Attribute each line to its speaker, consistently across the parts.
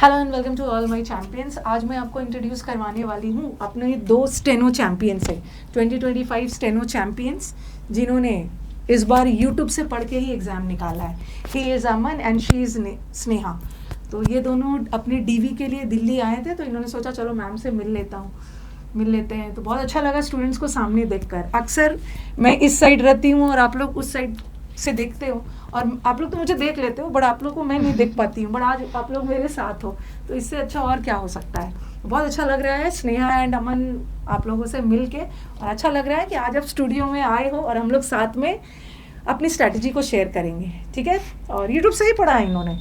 Speaker 1: Hello and welcome to all my champions. आज मैं आपको इंट्रोड्यूस करवाने वाली हूँ अपने दो स्टेनो चैम्पियंस से 2025 स्टेनो चैम्पियंस जिन्होंने इस बार यूट्यूब से पढ़ के ही एग्ज़ाम निकाला है। He is Aman and she is Sneha. तो ये दोनों अपने डीवी के लिए दिल्ली आए थे, तो इन्होंने सोचा चलो मैम से मिल लेते हैं। तो बहुत अच्छा लगा स्टूडेंट्स को सामने देखकर। अक्सर मैं इस साइड रहती हूँ और आप लोग उस साइड से देखते हो, और आप लोग तो मुझे देख लेते हो बट आप लोग को मैं नहीं देख पाती हूँ, बट आज आप लोग मेरे साथ हो, तो इससे अच्छा और क्या हो सकता है। बहुत अच्छा लग रहा है स्नेहा एंड अमन आप लोगों से मिल के, और अच्छा लग रहा है कि आज आप स्टूडियो में आए हो और हम लोग साथ में अपनी स्ट्रैटेजी को शेयर करेंगे, ठीक है। और यूट्यूब से ही पढ़ा है इन्होंने।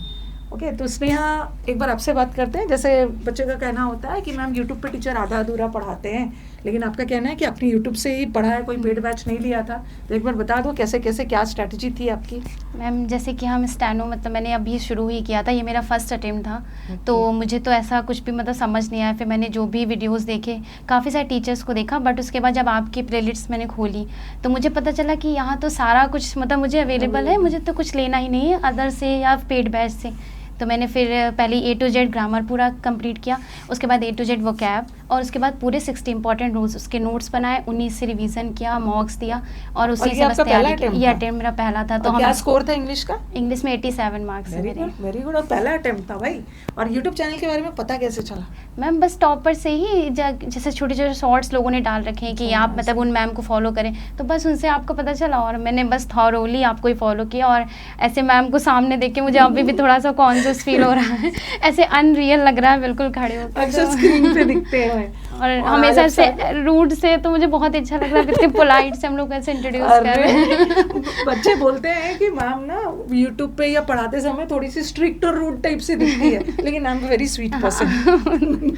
Speaker 1: ओके, तो स्नेहा एक बार आपसे बात करते हैं। जैसे बच्चे का कहना होता है कि मैम यूट्यूब पे टीचर आधा अधूरा पढ़ाते हैं, लेकिन आपका कहना है कि आपने यूट्यूब से ही पढ़ा है, कोई पेड बैच नहीं लिया था। तो एक बार बता दो कैसे कैसे क्या स्ट्रैटेजी थी आपकी।
Speaker 2: मैम जैसे कि हम स्टैनो मैंने अभी शुरू ही किया था, ये मेरा फर्स्ट अटेम्प्ट था। तो मुझे तो ऐसा कुछ भी समझ नहीं आया। फिर मैंने जो भी वीडियोस देखे, काफ़ी सारे टीचर्स को देखा, बट उसके बाद जब आपकी प्लेलिस्ट मैंने खोली तो मुझे पता चला कि यहाँ तो सारा कुछ मुझे अवेलेबल है, मुझे तो कुछ लेना ही नहीं है अदर से या पेड बैच से। तो मैंने फिर पहले A to Z ग्रामर पूरा कंप्लीट किया, उसके बाद A to Z वोकैब, और उसके बाद पूरे 60 इंपॉर्टेंट रूल्स उसके नोट्स बनाए, 19 से रिवीजन किया, मॉक्स दिया और उसी से बस तैयारी की। ये अटेम्प्ट मेरा पहला था। तो
Speaker 1: क्या स्कोर था इंग्लिश का?
Speaker 2: इंग्लिश में 87 मार्क्स।
Speaker 1: Very good. और पहला अटेम्प्ट था भाई। और यूट्यूब चैनल के बारे में पता कैसे चला?
Speaker 2: मैम बस टॉपर से ही जैसे छोटे छोटे शॉर्ट्स लोगों ने डाल रखे हैं कि आप उन मैम को फॉलो करें, तो बस उनसे आपको पता चला और मैंने बस थॉरोली आपको ही फॉलो किया। और ऐसे मैम को सामने देख के मुझे अभी भी थोड़ा सा कॉन्शियस फील हो रहा है, ऐसे अनरियल लग रहा है बिल्कुल खड़े होकर।
Speaker 1: अच्छा, स्क्रीन पे दिखते हैं
Speaker 2: और हमेशा से रूड से, तो मुझे बहुत अच्छा लग रहा है कितने पोलाइट से हम लोग ऐसे इंट्रोड्यूस कर रहे हैं।
Speaker 1: बच्चे बोलते हैं कि मैम ना यूट्यूब पे या पढ़ाते समय थोड़ी सी स्ट्रिक्ट और रूड टाइप से दिखती है, लेकिन I am very sweet person.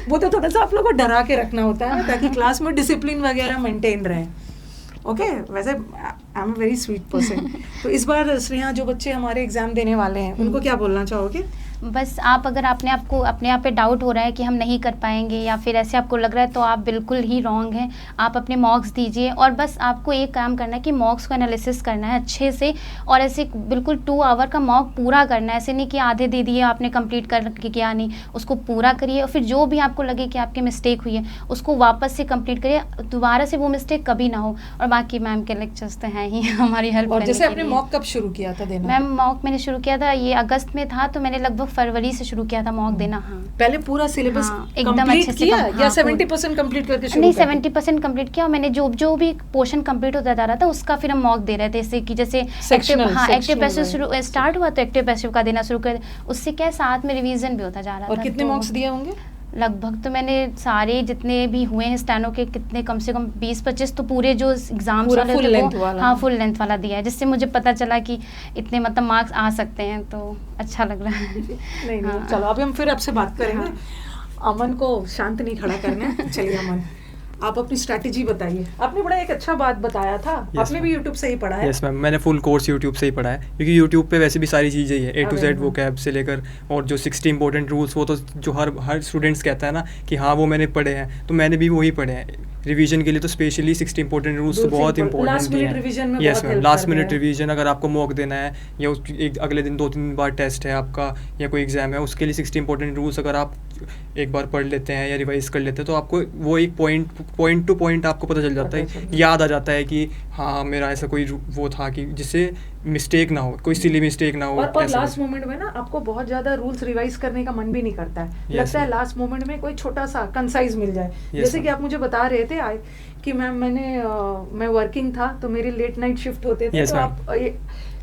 Speaker 1: वो तो थोड़ा सा आप लोग को डरा के रखना होता है ताकि क्लास में डिसिप्लिन वगैरह मेंटेन रहे। ओके, वैसे I am very sweet person. तो इस बार स्नेहा जो बच्चे हमारे एग्जाम देने वाले हैं उनको क्या बोलना चाहोगे?
Speaker 2: बस आप अगर अपने आप पे डाउट हो रहा है कि हम नहीं कर पाएंगे या फिर ऐसे आपको लग रहा है, तो आप बिल्कुल ही रॉन्ग हैं। आप अपने मॉक्स दीजिए और बस आपको एक काम करना है कि मॉक्स को एनालिसिस करना है अच्छे से, और ऐसे बिल्कुल 2 आवर का मॉक पूरा करना है। ऐसे नहीं कि आधे दे दिए आपने कंप्लीट कर के किया नहीं, उसको पूरा करिए। और फिर जो भी आपको लगे कि आपकी मिस्टेक हुई है उसको वापस से कंप्लीट करिए, दोबारा से वो मिस्टेक कभी ना हो। और बाकी मैम के लेक्चर्स तो हैं ही हमारी हेल्प करने के लिए।
Speaker 1: और जैसे आपने मॉक कब शुरू किया था देना?
Speaker 2: मैम मॉक मैंने शुरू किया था ये अगस्त में था, तो मैंने लगभग फरवरी से शुरू किया था मॉक देना। हाँ,
Speaker 1: पहले पूरा सिलेबस
Speaker 2: एकदम अच्छे से
Speaker 1: किया या 70% कंप्लीट करके शुरू?
Speaker 2: नहीं, 70% कंप्लीट किया। और मैंने जो भी पोर्शन कंप्लीट होता जा रहा था उसका फिर हम मॉक दे रहे थे, जैसे कि एक्टिव पैसिव शुरू स्टार्ट हुआ तो एक्टिव पैसिव का देना शुरू कर, उससे क्या साथ में रिवीजन भी होता जा रहा था।
Speaker 1: और कितने मॉक्स दिए होंगे?
Speaker 2: लगभग तो मैंने सारे जितने भी हुए हैं स्टैनो के, कितने कम से कम 20-25 तो पूरे जो एग्जाम्स वाले
Speaker 1: फुल लेंथ वाला।
Speaker 2: हाँ, फुल लेंथ वाला दिया है, जिससे मुझे पता चला कि इतने मार्क्स आ सकते हैं, तो अच्छा लग रहा है।
Speaker 1: नहीं, हाँ। चलो अभी हम फिर आपसे बात करेंगे। हाँ। अमन को शांत नहीं खड़ा करना है। चलिए अमन, आप अपनी स्ट्रैटेजी बताइए। आपने बड़ा एक अच्छा बात बताया था। आपने भी यूट्यूब से ही पढ़ा है?
Speaker 3: यस मैम, मैंने फुल कोर्स यूट्यूब से ही पढ़ा है, क्योंकि यूट्यूब पे वैसे भी सारी चीज़ें ही है, A to Z वोकैब से लेकर, और जो 60 इंपॉर्टेंट रूल्स वो तो जो हर स्टूडेंट्स कहता है ना कि हाँ वो मैंने पढ़े हैं, तो मैंने भी वही पढ़े हैं। रिवीजन के लिए तो स्पेशली 60 इंपॉर्टेंट रूल्स तो बहुत इंपॉर्टेंट हैं। Yes ma'am, last minute revision अगर आपको मॉक देना है या अगले दिन 2-3 बार टेस्ट है आपका या कोई एग्जाम है, उसके लिए 60 इंपॉर्टेंट रूल्स अगर आप एक बार पढ़ लेते हैं या रिवाइज कर लेते हैं, तो आपको वो एक पॉइंट टू पॉइंट आपको पता चल जाता है, याद आ जाता है कि हाँ मेरा ऐसा कोई वो था कि जिससे मिस्टेक ना हो, कोई सिली मिस्टेक ना हो।
Speaker 1: और लास्ट मोमेंट में ना आपको बहुत ज्यादा रूल्स रिवाइज करने का मन भी नहीं करता है। लगता है लास्ट मोमेंट में कोई छोटा सा कंसाइज मिल जाए। जैसे कि आप मुझे बता रहे थे कि मैम मैं वर्किंग था तो मेरी लेट नाइट शिफ्ट होते थे, तो आप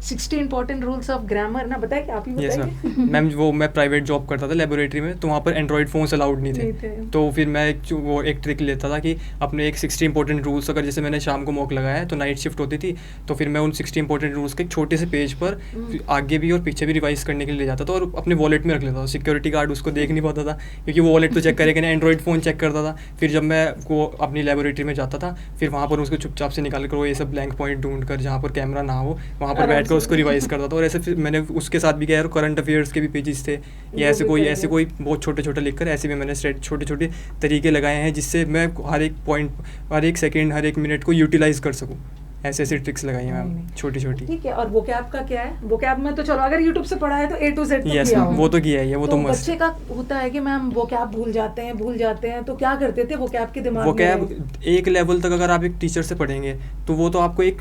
Speaker 1: 60 इंपॉर्टेंट रूल्स ऑफ ग्रामर ना बताइए, आप ही बताइए।
Speaker 3: मैम वो मैं प्राइवेट जॉब करता था लेबोरेटरी में, तो वहाँ पर एंड्रॉइड फ़ोन्स अलाउड नहीं थे। तो फिर मैं एक ट्रिक लेता था कि अपने एक 60 इंपॉर्टेंट रूल्स, अगर जैसे मैंने शाम को मॉक लगाया है तो नाइट शिफ्ट होती थी, तो फिर मैं उन 60 इंपॉर्टेंट रूल्स के एक छोटे से पेज पर आगे भी और पीछे भी रिवाइज करने के लिए ले जाता था और अपने वॉलेट में रख लेता था। सिक्योरिटी गार्ड उसको देख नहीं पाता था, क्योंकि वो वॉलेट तो चेक करेगा ना, एंड्रॉइड फ़ोन चेक करता था। फिर जब मैं वो अपनी लेबोरेटरी में जाता था, फिर वहाँ पर उसको चुपचाप से निकाल कर वो ये सब ब्लैंक पॉइंट ढूंढ कर, जहाँ पर कैमरा ना हो वहाँ पर बैठ कर उसको रिवाइज करता था। और ऐसे फिर मैंने उसके साथ भी किया, और करंट अफेयर्स के भी पेजेस थे या ऐसे कोई बहुत छोटे लिखकर ऐसे भी मैंने छोटे तरीके लगाए हैं, जिससे मैं हर एक पॉइंट, हर एक सेकंड, हर एक मिनट को यूटिलाइज कर सकूं। ऐसे ऐसे ट्रिक्स लगाई हैं मैम,
Speaker 1: नहीं।
Speaker 3: छोटी छोटी।
Speaker 1: ठीक है, और वोकैब का क्या है? वोकैब में तो चलो अगर यूट्यूब से पढ़ा है तो A to Z तो
Speaker 3: यस
Speaker 1: किया
Speaker 3: मैम,
Speaker 1: होगा।
Speaker 3: वो तो किया ही है, वो तो मस्त।
Speaker 1: बच्चे का होता है कि मैम वोकैब भूल जाते हैं, तो क्या करते थे वोकैब के दिमाग
Speaker 3: वो
Speaker 1: में?
Speaker 3: कैब एक लेवल तक अगर आप एक टीचर से पढ़ेंगे तो वो तो आपको एक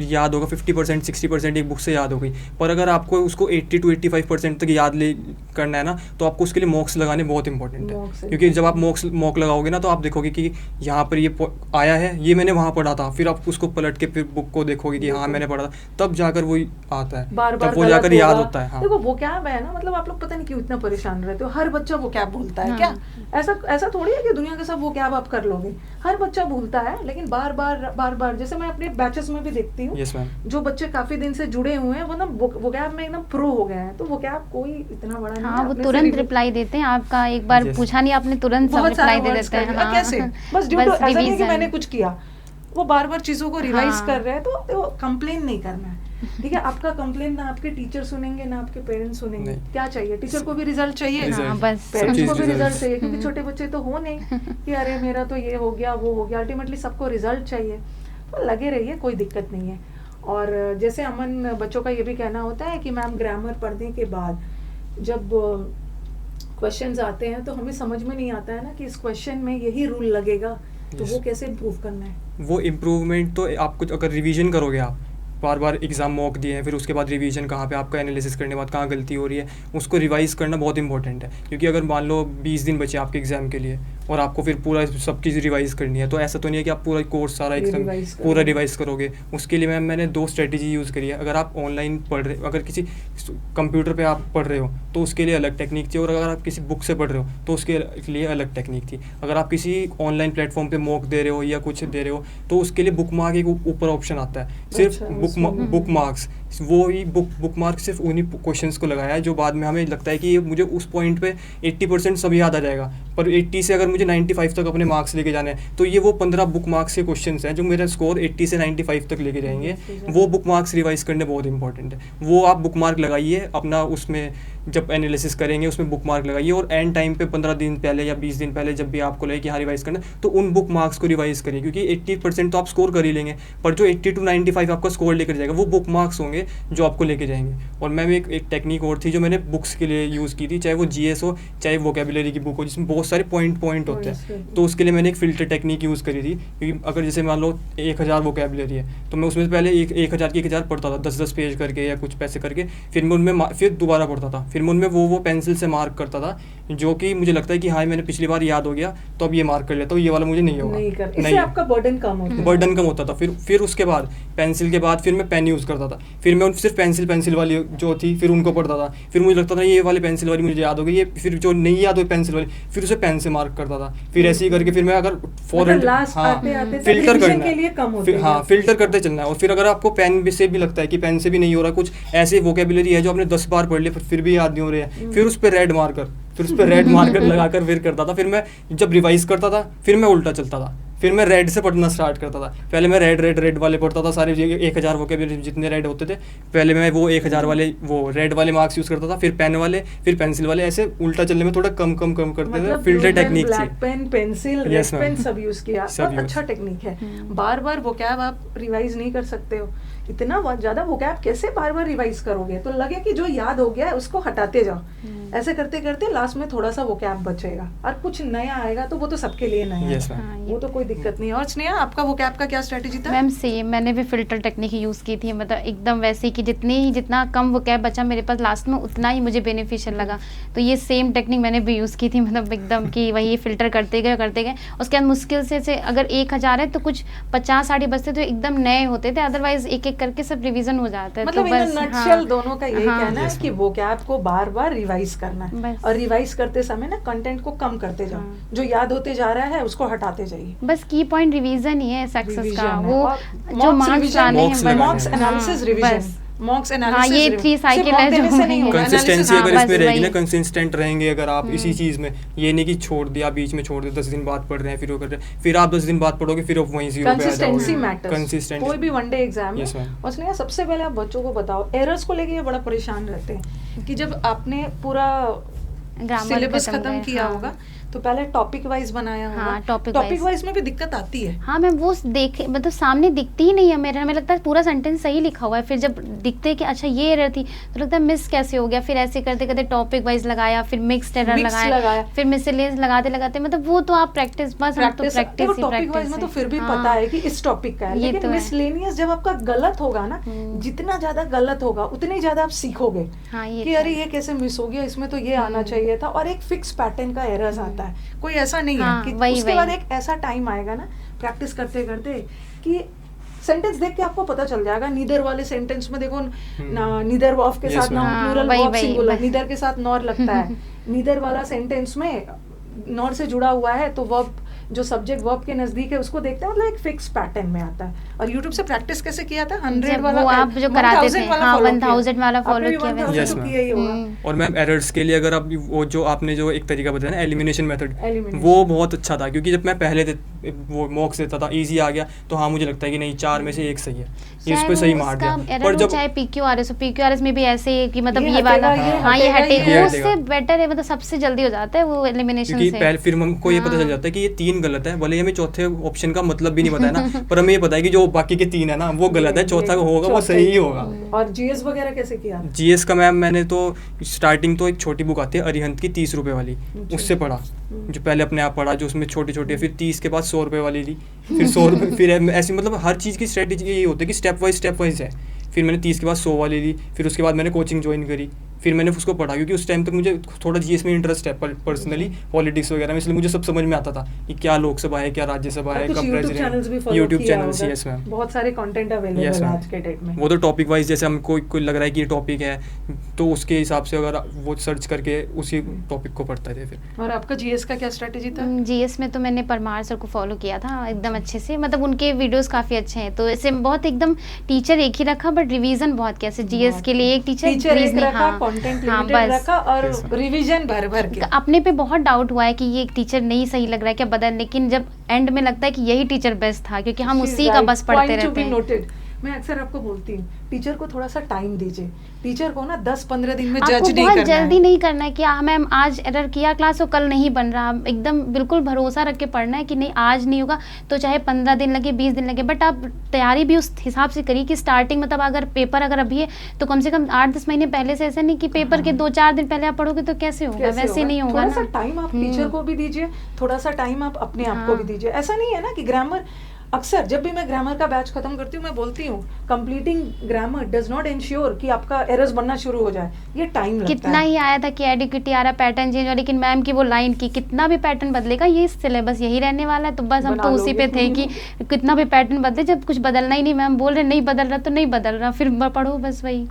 Speaker 3: याद होगा, 50% 60% एक बुक से याद हो गई। पर अगर आपको उसको 80 to 85% तक याद ले करना है ना, तो आपको उसके लिए मॉक्स लगाने बहुत इंपॉर्टेंट है।
Speaker 1: Mocks
Speaker 3: क्योंकि जब आप मॉक लगाओगे ना, तो आप देखोगे कि यहाँ पर ये आया है, ये मैंने वहाँ पढ़ा था, फिर आप उसको पलट के फिर बुक को देखोगे कि हाँ मैंने पढ़ा था, तब जाकर वो आता है,
Speaker 1: बार बार
Speaker 3: तब वो जाकर याद होता है। हाँ
Speaker 1: देखो वोकैब है ना, मतलब आप लोग पता नहीं क्यों इतना परेशान रहते हो, हर बच्चा वोकैब भूलता है।
Speaker 2: हाँ।
Speaker 1: क्या ऐसा थोड़ी है कि दुनिया के सब वोकैब आप कर लोगे? हर बच्चा भूलता है, लेकिन बार बार जैसे मैं अपने बैचेस में भी देखती हूँ,
Speaker 3: यस मैम,
Speaker 1: जो बच्चे काफी दिन से जुड़े हुए हैं वो ना वोकैब में एकदम प्रो हो गए हैं। तो वोकैब कोई इतना बड़ा नहीं
Speaker 2: हाँ,
Speaker 1: है,
Speaker 2: वो
Speaker 1: अपने से
Speaker 2: तुरंत
Speaker 1: रिवीजन-
Speaker 2: रिप्लाई देते हैं, आपका एक बार
Speaker 3: Yes.
Speaker 2: पूछा नहीं आपने, तुरंत सब
Speaker 1: बहुत सारे
Speaker 2: रिप्लाई दे
Speaker 1: words
Speaker 2: देते
Speaker 1: कर
Speaker 2: हैं।
Speaker 1: दिया।
Speaker 2: हाँ।
Speaker 1: कैसे? बस ड्यू टू ऐसा नहीं है कि
Speaker 2: revision।
Speaker 1: मैंने कुछ किया, वो बार बार चीजों को रिवाइज
Speaker 2: हाँ।
Speaker 1: कर रहे हैं, तो कंप्लेन नहीं करना है। ठीक है, आपका कंप्लेन ना आपके टीचर सुनेंगे ना आपके पेरेंट्स सुनेंगे।
Speaker 3: नहीं।
Speaker 1: क्या चाहिए? टीचर को भी रिजल्ट चाहिए,
Speaker 3: Result।
Speaker 2: हाँ, बस।
Speaker 1: पेरेंट्स
Speaker 3: सब
Speaker 1: को
Speaker 3: चीज़
Speaker 1: भी रिजल्ट
Speaker 3: result।
Speaker 1: चाहिए, क्योंकि छोटे बच्चे तो हो नहीं कि अरे मेरा तो ये हो गया वो हो गया। अल्टीमेटली सबको रिजल्ट चाहिए, तो लगे रहिए, कोई दिक्कत नहीं है। और जैसे अमन बच्चों का ये भी कहना होता है कि मैम ग्रामर पढ़ने के बाद जब क्वेश्चंस आते हैं तो हमें समझ में नहीं आता है ना कि इस क्वेश्चन में यही रूल लगेगा, तो
Speaker 3: Yes।
Speaker 1: वो कैसे इम्प्रूव करना है?
Speaker 3: वो इम्प्रूवमेंट तो आप कुछ अगर रिवीजन करोगे, आप बार बार एग्जाम मॉक दिए हैं, फिर उसके बाद रिवीजन कहाँ पे आपका एनालिसिस करने के बाद कहाँ गलती हो रही है, उसको रिवाइज करना बहुत इंपॉर्टेंट है। क्योंकि अगर मान लो 20 दिन बचे आपके एग्जाम के लिए और आपको फिर पूरा सब चीज़ रिवाइज करनी है, तो ऐसा तो नहीं है कि आप पूरा कोर्स सारा एकदम
Speaker 1: revise करोगे।
Speaker 3: पूरा रिवाइज करोगे। उसके लिए मैंने 2 स्ट्रेटेजी यूज़ करी है। अगर आप ऑनलाइन पढ़ रहे, अगर किसी कंप्यूटर पे आप पढ़ रहे हो तो उसके लिए अलग टेक्निक थी, और अगर आप किसी बुक से पढ़ रहे हो तो उसके लिए अलग टेक्निक थी। अगर आप किसी ऑनलाइन प्लेटफॉर्म पे मॉक दे रहे हो या कुछ दे रहे हो, तो उसके लिए बुक मार्क एक ऊपर ऑप्शन आता है, सिर्फ
Speaker 1: अच्छा,
Speaker 3: बुक मार्क्स। वो ही बुक मार्क सिर्फ उन्हीं क्वेश्चंस को लगाया है जो बाद में हमें लगता है कि ये मुझे उस पॉइंट पे 80% सब याद आ जाएगा, पर 80 से अगर मुझे 95 तक अपने मार्क्स लेके जाने हैं, तो ये वो 15 बुक मार्क्स के क्वेश्चंस हैं जो मेरा स्कोर 80 से 95 तक लेके जाएंगे। वो बुक मार्क्स रिवाइज करने बहुत इंपॉर्टेंट है। वो आप बुक मार्क लगाइए अपना, उसमें जब एनालिसिस करेंगे उसमें बुक मार्क लगाइए, और एंड टाइम पे 15 दिन पहले या 20 दिन पहले जब भी आपको लगे कि हाँ रिवाइज करना, तो उन बुक मार्क्स को रिवाइज करिए। क्योंकि 80% तो आप स्कोर कर ही लेंगे, पर जो 80 to 95 आपका स्कोर लेकर जाएगा वो बुक मार्क्स होंगे जो आपको लेके जाएंगे। और मैम एक टेक्निक और थी जो मैंने बुक्स के लिए यूज़ की थी, चाहे वो GS हो चाहे वोकेबुलरी की बुक हो, जिसमें बहुत सारे पॉइंट होते हैं, तो उसके लिए मैंने एक फ़िल्टर टेक्निक यूज़ करी थी। क्योंकि अगर जैसे मान लो 1000 वोकेबुलरी है, तो मैं उसमें पहले 1000 की 1000 पढ़ता था, 10-10 पेज करके या कुछ पैसे करके, फिर मैं उनमें फिर दोबारा पढ़ता था, फिर मैं उनमें वो पेंसिल से मार्क करता था, जो कि मुझे लगता है कि हाँ मैंने पिछली बार याद हो गया तो अब ये मार्क कर लेता हूँ, ये वाला मुझे नहीं होगा,
Speaker 1: इससे आपका बर्डन कम होता है।
Speaker 3: बर्डन कम होता था। फिर उसके बाद पेंसिल के बाद फिर मैं पेन यूज़ करता था, फिर मैं सिर्फ पेंसिल वाली जो थी फिर उनको पढ़ता था, फिर मुझे लगता था ये वाली पेंसिल वाली मुझे याद हो गई, ये फिर जो नहीं याद हुई पेंसिल वाली फिर उसे पेन से मार्क करता था। फिर ऐसे ही करके फिर मैं अगर फॉरवर्ड फिल्टर करना, हाँ फिल्टर करते चलना है। और फिर अगर आपको पेन से भी लगता है कि पेन से भी नहीं हो रहा, कुछ ऐसे वोकेबुलरी है जो आपने 10 बार पढ़ लिया फिर भी याद नहीं हो रहे हैं, फिर उस पर रेड मार्कर लगाकर फिर करता था। फिर मैं जब रिवाइज करता था फिर मैं उल्टा चलता था, फिर मैं रेड से पढ़ना स्टार्ट करता था। पहले मैं रेड वाले पढ़ता था, सारे 1000 वोकेबुलरी जितने रेड होते थे, पहले मैं वो 1000 वाले वो रेड वाले मार्क्स यूज़ करता था, फिर पेन वाले, फिर पेंसिल वाले, ऐसे उल्टा चलने में थोड़ा कम करते थे। फिल्टर टेक्निक थी,
Speaker 1: pen pencil
Speaker 3: Yes,
Speaker 1: red pen सब यूज किया,
Speaker 3: सब
Speaker 1: बहुत
Speaker 3: use।
Speaker 1: अच्छा टेक्निक है। बार बार वोकैब आप रिवाइज नहीं कर सकते हो, इतना ज्यादा वोकैब कैसे बार बार रिवाइज करोगे? तो लगे कि जो याद हो गया है उसको हटाते जाओ, ऐसे करते करते लास्ट में थोड़ा सा वोकैब बचेगा और कुछ नया आएगा, तो वो तो सबके लिए नया
Speaker 3: Yes,
Speaker 1: है,
Speaker 3: ma'am।
Speaker 1: वो तो कोई दिक्कत नहीं है। और स्नेहा आपका वोकैब का क्या स्ट्रेटेजी था?
Speaker 2: मैम सेम, मैंने भी फिल्टर टेक्निक यूज़ की थी, मतलब एकदम वैसे कि जितना कम वोकैब बचा मेरे पास लास्ट में उतना ही मुझे बेनिफिशियल लगा। तो ये सेम टेक्निक मैंने भी यूज़ की थी, मतलब एकदम कि वही फिल्टर करते गए। उसके बाद मुश्किल से अगर 1000 है तो कुछ 50 60 बचते तो एकदम नए होते थे, अदरवाइज एक एक करके सब रिवीजन हो जाता है।
Speaker 1: मतलब
Speaker 2: तो बस
Speaker 1: नटशेल दोनों का यही
Speaker 2: हाँ,
Speaker 1: कहना है
Speaker 3: Yes,
Speaker 1: कि वोकैब को बार बार रिवाइज करना है,
Speaker 2: बस।
Speaker 1: और रिवाइज करते समय ना कंटेंट को कम करते जाओ,
Speaker 2: हाँ।
Speaker 1: जो याद होते जा रहा है उसको हटाते जाइए।
Speaker 2: बस की पॉइंट रिवीजन ही है सक्सेस
Speaker 1: Revision
Speaker 2: का,
Speaker 1: है।
Speaker 2: वो
Speaker 1: और
Speaker 2: जो
Speaker 1: mocks
Speaker 2: मार्क्स
Speaker 1: revision,
Speaker 2: लाने हैं
Speaker 3: mocks
Speaker 2: बस।
Speaker 3: लगाने
Speaker 1: मॉक्स
Speaker 3: हैं।
Speaker 1: एनालिसिस
Speaker 2: हाँ,
Speaker 1: रिवीजन,
Speaker 2: बस।
Speaker 1: मॉक्स
Speaker 2: हाँ,
Speaker 1: एनालिसिस
Speaker 2: ये 3 साइकिल है जो
Speaker 1: नहीं होगा,
Speaker 3: कंसिस्टेंसी
Speaker 1: analysis
Speaker 2: हाँ,
Speaker 3: अगर
Speaker 2: बस
Speaker 3: इसमें रहेगी ना,
Speaker 2: वही।
Speaker 3: कंसिस्टेंट रहेंगे अगर आप इसी चीज़ में, ये नहीं कि छोड़ दिया बीच में, छोड़ दिया 10 दिन बाद पढ़ रहे हैं फिर वो कर रहे हैं, फिर आप 10 दिन बाद पढ़ोगे फिर आप वहीं 0 पे आ
Speaker 1: कंसिस्टेंसी
Speaker 3: जाओगे।
Speaker 1: मैटर्स,
Speaker 3: कंसिस्टेंट
Speaker 1: कोई भी वनडे एग्जाम
Speaker 3: Yes,
Speaker 1: है।
Speaker 3: ma'am।
Speaker 1: और स्नेहा सबसे पहले आप बच्चों को बताओ, एरर्स को लेके ये बड़ा परेशान रहते हैं कि जब आपने पूरा
Speaker 2: ग्रामर
Speaker 1: सिलेबस खत्म किया
Speaker 2: हाँ।
Speaker 1: होगा तो पहले टॉपिक वाइज बनाया होगा।
Speaker 2: हाँ, टॉपिक
Speaker 1: वाइज में भी दिक्कत आती है।
Speaker 2: हाँ मैम, वो देखे मतलब सामने दिखती ही नहीं है मेरे, हमें लगता है पूरा सेंटेंस सही लिखा हुआ है, फिर जब दिखते है कि अच्छा ये एरर थी तो लगता है मिस कैसे हो गया, फिर ऐसे करते करते टॉपिक वाइज लगाया, फिर मिक्स्ड एरर लगाया, फिर मिसलेनियस लगाते लगाते, मतलब वो तो आप प्रैक्टिस, बस हम तो प्रैक्टिस ही
Speaker 1: टॉपिक वाइज में तो फिर भी पता है कि इस टॉपिक का है, लेकिन मिसलेनियस जब आपका गलत होगा ना, जितना ज्यादा गलत होगा उतनी ज्यादा आप सीखोगे कि अरे ये कैसे मिस हो गया, इसमें तो ये आना चाहिए था, और एक फिक्स पैटर्न का एरर्स आता है, कोई ऐसा नहीं है कि उसके बाद एक ऐसा टाइम आएगा ना प्रैक्टिस करते करते कि सेंटेंस देख के आपको पता चल जाएगा। नीदर वाले सेंटेंस में देखो नीदर वर्ब के साथ noun plural, verb singular, neither के साथ नॉर लगता है। नीदर वाला सेंटेंस में नॉर से जुड़ा हुआ है तो वर्ब जो सब्जेक्ट वर्ब के नजदीक है उसको देखते हैं, मतलब एक फिक्स पैटर्न में आता है। और YouTube से प्रैक्टिस कैसे किया था? 100 वाला
Speaker 2: आप जो कराते थे, हाँ 1000 वाला फॉलो किया
Speaker 3: यस मैम। और मैम एरर्स के लिए अगर आप वो जो आपने जो एक तरीका बताया ना एलिमिनेशन मेथड, वो बहुत अच्छा था, क्योंकि जब मैं पहले वो मॉक्स देता था इजी आ गया तो हाँ मुझे लगता है कि नहीं 4 में से 1 सही है, ये इस पे सही मार दिया।
Speaker 2: पर जब चाहे PQRS में भी ऐसे है कि मतलब ये वाला हाँ ये हटेगा, उससे बेटर है, मतलब सबसे जल्दी हो जाता है वो एलिमिनेशन से।
Speaker 3: पहले फिर हमको ये पता चल जाता है कि ये 3 गलत है, भले हमें चौथे ऑप्शन का मतलब भी नहीं पता है ना, पर हमें ये पता है कि जो बाकी के 3 है ना वो गलत है, चौथा होगा वो सही ही होगा।
Speaker 1: और जीएस वगैरह कैसे किया?
Speaker 3: जीएस का मैम मैंने तो स्टार्टिंग तो एक छोटी बुक आती है अरिहंत की 30 रुपए वाली, उससे पढ़ा, जो पहले अपने आप पढ़ा, जो उसमें छोटी छोटी, फिर 30 के बाद 100 रुपए वाली ली, फिर 100 रुपए, फिर ऐसी मतलब हर चीज़ की स्ट्रेटेजी यही होती है कि स्टेप वाइज है। फिर मैंने 30 के बाद 100 वाली ली, फिर उसके बाद मैंने कोचिंग ज्वाइन करी, फिर मैंने उसको पढ़ा, क्योंकि उस टाइम तक मुझे थोड़ा जीएस में इंटरेस्ट है पर्सनली, पॉलिटिक्स वगैरह में, इसलिए मुझे सब समझ में आता था कि क्या लोकसभा है, क्या राज्यसभा है, कब president, YouTube channels. Yes ma'am,
Speaker 1: बहुत सारे कंटेंट अवेलेबल है आज के डेट में।
Speaker 3: वो तो टॉपिक वाइज, जैसे हमको कोई लग रहा है कि ये टॉपिक है तो उसके हिसाब से अगर वो सर्च करके उसी टॉपिक को पढ़ता थे फिर।
Speaker 1: और आपका जीएस का क्या स्ट्रेटेजी था?
Speaker 2: जीएस में तो मैंने परमार सर को फॉलो किया था एकदम अच्छे से, मतलब उनके वीडियोस काफी अच्छे हैं, तो ऐसे बहुत एकदम टीचर एक ही रखा बट रिवीजन बहुत कैसे जीएस के लिए एक टीचर
Speaker 1: एक रखा, कंटेंट लिमिटेड रखा और रिवीजन भर के।
Speaker 2: अपने पे बहुत डाउट हुआ है कि ये एक टीचर नहीं सही लग रहा है क्या बदल, लेकिन जब एंड में लगता है कि यही टीचर बेस्ट था, क्योंकि हम उसी का बस पढ़ते रहते हैं।
Speaker 1: मैं अक्सर आपको बोलती हूँ टीचर को थोड़ा सा टाइम दीजिए, टीचर को ना 10-15 दिन में जज नहीं करना है,
Speaker 2: बहुत जल्दी नहीं करना है कि मैम आज एरर किया क्लास तो कल नहीं बन रहा, एकदम बिल्कुल भरोसा रख के पढ़ना है कि नहीं आज नहीं होगा तो चाहे 15 दिन लगे 20 दिन लगे, बट आप तैयारी भी उस हिसाब से करिए कि स्टार्टिंग मतलब अगर पेपर अगर अभी है तो कम से कम 8-10 महीने पहले से, ऐसा नहीं कि पेपर के 2-4 दिन पहले आप पढ़ोगे तो कैसे होगा, वैसे नहीं होगा।
Speaker 1: थोड़ा सा टाइम आप टीचर को भी दीजिए, थोड़ा सा टाइम आप अपने आप को भी दीजिए। ऐसा नहीं है ना कि ग्रामर, अक्सर जब भी मैं ग्रामर का बैच खत्म करती हूँ मैं बोलती हूँ completing grammar does not ensure कि आपका एरर्स बनना शुरू हो जाए, ये टाइम लगता है।
Speaker 2: कितना ही आया था कि एडिक्विटी आ रहा है, पैटर्न चेंज, और लेकिन मैम की वो लाइन की कितना भी पैटर्न बदलेगा ये सिलेबस यही रहने वाला है, तो बस हम तो उसी पे थे कि कितना भी पैटर्न बदले जब कुछ बदलना ही नहीं, मैम बोल रहे नहीं बदल रहा तो नहीं बदल रहा, फिर पढ़ो बस वही।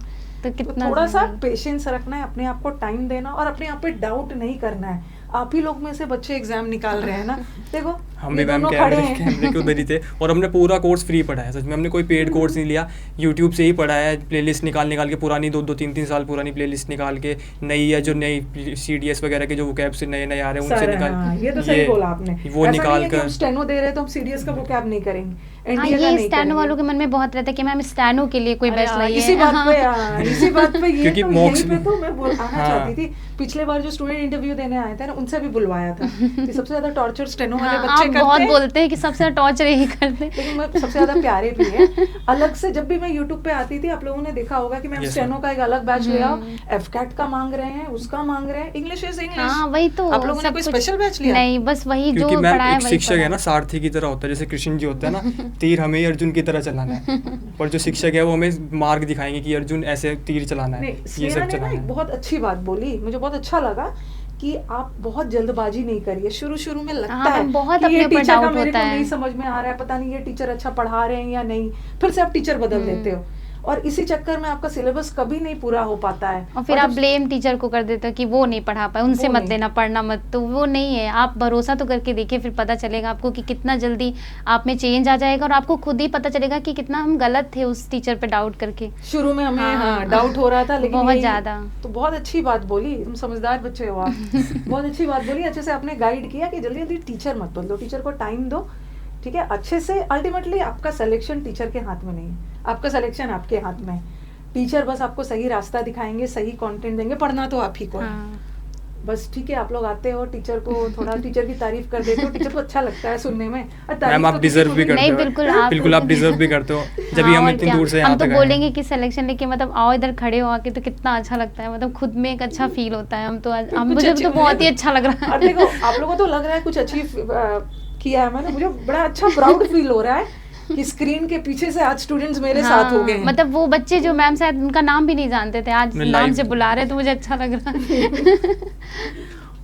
Speaker 2: तो कितना
Speaker 1: थोड़ा सा पेशेंस रखना है, अपने आप को टाइम देना और अपने आप पे डाउट नहीं करना है। आप ही लोग में से बच्चे एग्जाम निकाल रहे हैं ना, देखो
Speaker 3: हम भी मैम कैमरे के उधर ही थे और हमने पूरा कोर्स फ्री पढ़ा है, सच में हमने कोई पेड कोर्स नहीं लिया, यूट्यूब से ही पढ़ा है, प्लेलिस्ट निकाल के पुरानी 2-3 साल पुरानी प्लेलिस्ट निकाल के, नई या जो नई CDS वगैरह के जो वोकैब से नए आ रहे हैं उनसे निकाल,
Speaker 1: ये तो सही बोला आपने,
Speaker 3: वो निकाल कर
Speaker 1: स्टेनो दे रहे तो हम CDS का वोकैब नहीं करेंगे।
Speaker 2: ये स्टेनो वालों के मन में बहुत रहता है कि मैम स्टेनो के लिए कोई बेस्ट लाइए,
Speaker 1: इसी बात पे ये तो यहीं पे तो मैं आना चाहती थी। पिछले बार जो स्टूडेंट इंटरव्यू देने आए थे ना उनसे भी बुलवाया था कि सबसे ज्यादा टॉर्चर स्टेनो वाले बच्चे करते हैं,
Speaker 2: बहुत बोलते हैं कि सबसे ज्यादा टॉर्चर यही करते हैं,
Speaker 1: लेकिन मैं सबसे ज्यादा प्यारे भी हैं। अलग से जब भी मैं यूट्यूब पे आती थी आप लोगों ने देखा होगा कि मैम स्टेनो का एक अलग बैच ले आओ, FCAT का मांग रहे हैं, उसका मांग रहे हैं, इंग्लिश इज इंग्लिश।
Speaker 2: हाँ वही तो,
Speaker 1: आप लोगों ने कोई स्पेशल बैच लिया?
Speaker 2: नहीं, बस वही जो पढ़ा है वही।
Speaker 3: शिक्षक है ना सारथी की तरह होता है, जैसे कृष्ण जी होता है ना, तीर हमें ही अर्जुन की तरह चलाना है, पर जो शिक्षक है वो हमें मार्ग दिखाएंगे कि अर्जुन ऐसे तीर चलाना है, ये सब चलाना है।
Speaker 1: बहुत अच्छी बात बोली, मुझे बहुत अच्छा लगा कि आप बहुत जल्दबाजी नहीं करिए। शुरू में लगता है
Speaker 2: बहुत
Speaker 1: कि ये टीचर का मेरे को
Speaker 2: है,
Speaker 1: नहीं समझ में आ रहा है, पता नहीं ये टीचर अच्छा पढ़ा रहे हैं या नहीं, फिर से आप टीचर बदल देते हो और इसी चक्कर में आपका सिलेबस कभी नहीं पूरा हो पाता है
Speaker 2: और फिर आप ब्लेम टीचर को कर देते हो कि वो नहीं पढ़ा पाए, उनसे मत लेना, पढ़ना मत, तो वो नहीं है। आप भरोसा तो करके देखिए, फिर पता चलेगा आपको कि कितना जल्दी आप में चेंज आ जाएगा और आपको खुद ही पता चलेगा कि कितना हम गलत थे उस टीचर पे डाउट करके।
Speaker 1: शुरू में हमें डाउट हो रहा था, लेकिन
Speaker 2: बहुत ज्यादा।
Speaker 1: तो बहुत अच्छी बात बोली, तुम समझदार बच्चे हो आप। बहुत अच्छी बात बोली, अच्छे से आपने गाइड किया कि जल्दी जल्दी टीचर मत बदलो, टीचर को टाइम दो, ठीक है, अच्छे से। अल्टीमेटली आपका सिलेक्शन टीचर के हाथ में नहीं है, आपका सिलेक्शन आपके हाथ में है। टीचर बस आपको सही रास्ता दिखाएंगे, सही कंटेंट देंगे, पढ़ना तो आप ही को है। बस ठीक है, आप लोग आते हो, टीचर को थोड़ा टीचर की तारीफ कर देते हो, टीचर को अच्छा लगता है सुनने में। और तारीफ
Speaker 3: मैम आप
Speaker 1: तो
Speaker 3: डिजर्व
Speaker 1: किसी
Speaker 3: भी
Speaker 1: को
Speaker 3: करते
Speaker 2: नहीं,
Speaker 3: हो,
Speaker 2: बिल्कुल
Speaker 3: आप डिजर्व भी करते हो। जब
Speaker 2: हाँ,
Speaker 3: हम
Speaker 2: और
Speaker 3: इतनी
Speaker 2: क्या।
Speaker 3: दूर से
Speaker 2: हम
Speaker 3: यहाँ
Speaker 2: तो
Speaker 3: तक आए
Speaker 2: बोलेंगे कि सिलेक्शन लेके मतलब आओ इधर खड़े हो आके, तो कितना अच्छा लगता है, मतलब खुद में एक अच्छा फील होता है। हम तो आज
Speaker 1: कुछ
Speaker 2: मुझे
Speaker 1: अच्छी-
Speaker 2: तो बहुत ही अच्छा लग रहा
Speaker 1: और
Speaker 2: है।
Speaker 1: देखो आप लोगों को तो लग रहा है कुछ अचीव किया है मैंने, मुझे बड़ा अच्छा प्राउड फील हो रहा है कि स्क्रीन के पीछे से आज स्टूडेंट्स मेरे साथ हो गए हैं।
Speaker 2: मतलब वो बच्चे जो मैम शायद उनका नाम भी नहीं जानते थे, आज
Speaker 3: मैं
Speaker 2: नाम
Speaker 3: live-
Speaker 2: से बुला रहे हैं, तो मुझे अच्छा लग रहा है।